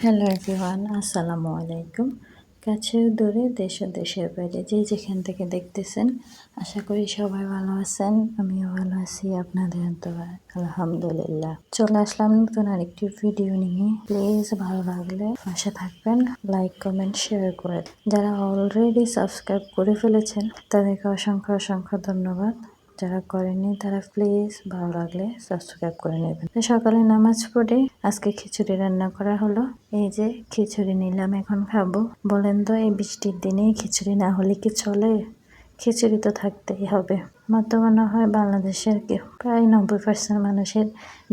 Hello everyone, আসসালামু আলাইকুম। কাছেও দূরে দেশ ও দেশের বাইরে যে যেখান থেকে দেখতেছেন, আশা করি সবাই ভালো আছেন। আমিও ভালো আছি আপনাদের দোয়ায়, আলহামদুলিল্লাহ। চলে আসলাম নতুন আরেকটি ভিডিও নিয়ে। প্লিজ ভালো লাগলে পাশে থাকবেন, লাইক কমেন্ট শেয়ার করে। যারা অলরেডি সাবস্ক্রাইব করে ফেলেছেন তাদেরকে অসংখ্য অসংখ্য ধন্যবাদ। যারা করেননি তারা প্লিজ ভালো লাগলে সাবস্ক্রাইব করে নেবেন। সকালে নামাজ পড়ে আজকে খিচুড়ি রান্না করা হলো। এই যে খিচুড়ি নিলাম, এখন খাবো। বলেন তো, এই বৃষ্টির দিনে খিচুড়ি না হলে কি চলে? খিচুড়ি তো থাকতেই হবে। আমার তো মনে হয় বাংলাদেশের প্রায় 90% মানুষের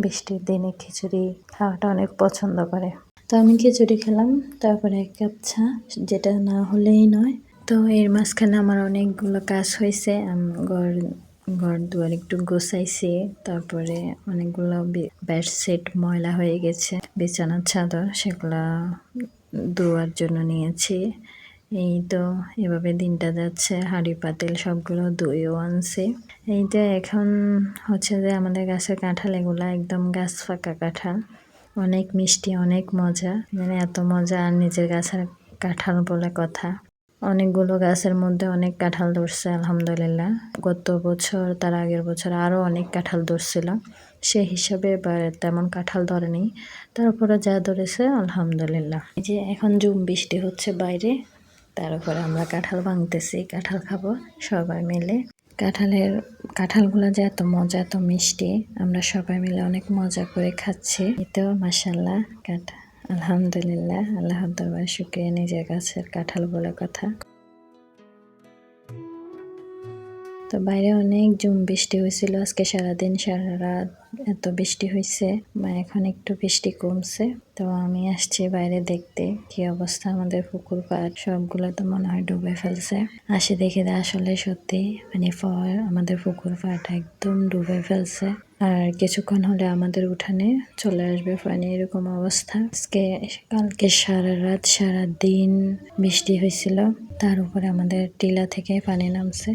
বৃষ্টির দিনে খিচুড়ি খাওয়াটা অনেক পছন্দ করে। তো আমি খিচুড়ি খেলাম, তারপরে 1 কাপ চা, যেটা না হলেই নয়। তো এর মাঝখানে আমার অনেকগুলো কাজ হয়েছে। ঘর দুয়ার একটু গোছাইছি, তারপরে অনেকগুলো বেডশিট ময়লা হয়ে গেছে, বিছানার চাদর সেগুলা ধোয়ার জন্য নিয়েছি। এই তো এভাবে দিনটা যাচ্ছে। হাঁড়ি পাতিল সবগুলো ধুয়েও আনছি। এই যে এখন হচ্ছে যে আমাদের গাছের কাঁঠাল, এগুলা একদম গাছ ফাঁকা কাঁঠাল, অনেক মিষ্টি, অনেক মজা। মানে এত মজা আর নিজের গাছের কাঁঠাল বলে কথা। অনেকগুলো গাছের মধ্যে অনেক কাঁঠাল ধরছে আলহামদুলিল্লাহ। গত বছর, তার আগের বছর আরও অনেক কাঁঠাল ধরছিল, সে হিসাবে এবার তেমন কাঁঠাল ধরেনি। তারপরে যা ধরেছে আলহামদুলিল্লাহ। এই যে এখন বৃষ্টি হচ্ছে বাইরে, তার উপরে আমরা কাঁঠাল ভাঙতেছি, কাঁঠাল খাবো সবাই মিলে। কাঁঠালগুলো যে এত মজা, এত মিষ্টি, আমরা সবাই মিলে অনেক মজা করে খাচ্ছি। এতেও মাশাআল্লাহ আলহামদুলিল্লাহ, আল্লাহর দরবারে শুকরিয়া, নিজের গাছের কাঁঠাল বলে কথা। তো বাইরে অনেক বৃষ্টি হয়েছিল আজকে, সারাদিন সারা রাত এত বৃষ্টি হয়েছে। এখন একটু বৃষ্টি কমছে। তো আমি আসছি বাইরে দেখতে কি অবস্থা। আমাদের পুকুর পাড় সবগুলো তো মনে হয় ডুবে ফেলছে। আসে দেখে আসলে সত্যি মানে আমাদের পুকুর পাড়টা একদম ডুবে ফেলছে। আর কিছুক্ষণ হলে আমাদের উঠানে চলে আসবে পানি, এরকম অবস্থা। কালকে সারা রাত সারা দিন বৃষ্টি হয়েছিল, তার উপরে আমাদের টিলা থেকে পানি নামছে।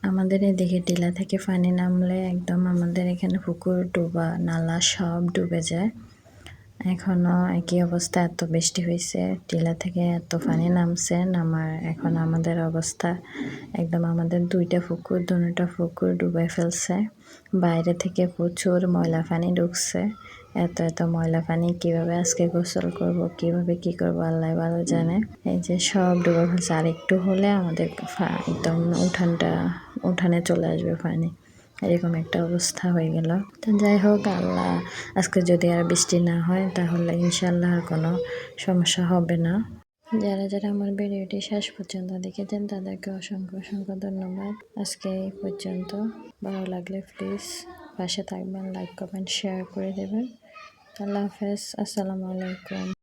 আমাদের এদিকে টিলা থেকে পানি নামলে একদম আমাদের এখানে পুকুর, ডোবা, নালা সব ডুবে যায়। এখনও একই অবস্থা, এত বৃষ্টি হয়েছে, টিলা থেকে এত পানি নামছে। এখন আমাদের অবস্থা একদম, আমাদের দুইটা পুকুর ডুবে ফেলছে। বাইরে থেকে প্রচুর ময়লা পানি ঢুকছে। এত ময়লা পানি কিভাবে আজকে গোসল করব, কিভাবে কি করব আল্লাহ ভালো জানে। এই যে সব ডুবে ফেলছে, আর একটু হলে আমাদের একদম উঠানে চলে আসবে পানি, এরকম একটা অবস্থা হয়ে গেল। তো যাই হোক, আল্লাহ আজকে যদি আর বৃষ্টি না হয় তাহলে ইনশাল্লাহ আর কোনো সমস্যা হবে না। যারা যারা আমার ভিডিওটি শেষ পর্যন্ত দেখেছেন তাদেরকে অসংখ্য অসংখ্য ধন্যবাদ। আজকে এই পর্যন্ত। ভালো লাগলে প্লিজ পাশে থাকবেন, লাইক কমেন্ট শেয়ার করে দেবেন। আল্লাহ হাফেজ, আসসালামু আলাইকুম।